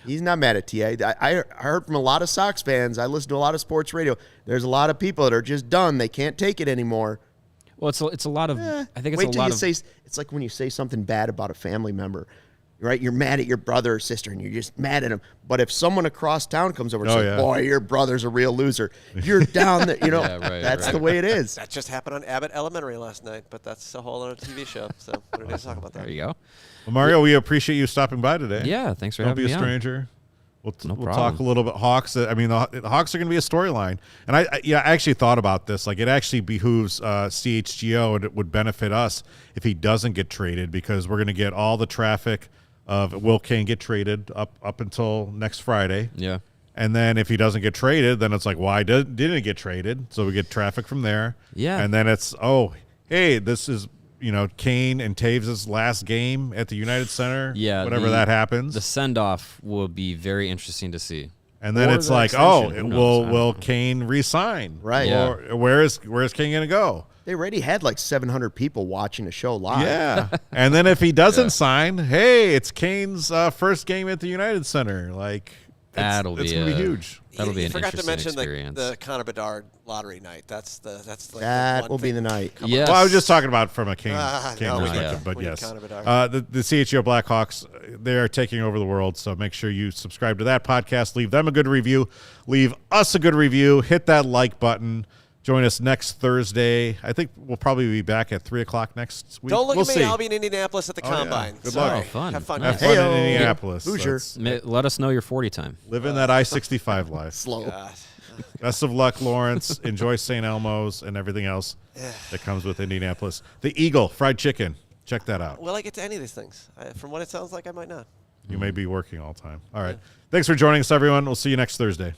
He's not mad at TA. I heard from a lot of Sox fans. I listen to a lot of sports radio. There's a lot of people that are just done. They can't take it anymore. Well, it's a lot of. I think it's wait a till lot you of. say. It's like when you say something bad about a family member, right? You're mad at your brother or sister, and you're just mad at him. But if someone across town comes over and says, "Boy, your brother's a real loser," you're down there. You know, that's the way it is. That just happened on Abbott Elementary last night, but that's a whole other TV show. So we don't need to talk about that. There you go. Well, Mario, we appreciate you stopping by today. Yeah, thanks for Don't having be me a on. stranger. We'll problem. talk a little bit Hawks. I mean, the Hawks are going to be a storyline. And I actually thought about this. Like, it actually behooves CHGO, and it would benefit us if he doesn't get traded, because we're going to get all the traffic of will Kane get traded up until next Friday. Yeah. And then if he doesn't get traded, then it's like, why didn't he get traded? So we get traffic from there. Yeah. And then it's, hey, this is, Kane and Taves' last game at the United Center. Yeah. Whenever that happens. The send-off will be very interesting to see. And then it's like, will Kane resign? Right. Or where's Kane going to go? They already had like 700 people watching a show live. Yeah. And then if he doesn't sign, hey, it's Kane's first game at the United Center. Like, it's going to be huge. That'll be an forgot to interesting mention experience. the Connor Bedard lottery night. That's like That the will one be thing the night. Yes. Well, I was just talking about from a Kane No, perspective, but we need yes. Connor Bedard. The CHGO Blackhawks, they are taking over the world, so make sure you subscribe to that podcast. Leave them a good review. Leave us a good review. Hit that like button. Join us next Thursday. I think we'll probably be back at 3 o'clock next week. Don't look we'll at me. see. I'll be in Indianapolis at the Oh, yeah. Combine. Good Sorry. luck. Oh, fun. Have fun. Nice. Have fun in Heyo. Indianapolis. Hoosier. Let us know your 40 time. Living that I-65 life. Slow. God. Best of luck, Lawrence. Enjoy St. Elmo's and everything else that comes with Indianapolis. The Eagle Fried Chicken. Check that out. Will I get to any of these things? From what it sounds like, I might not. You may be working all the time. All right. Thanks for joining us, everyone. We'll see you next Thursday.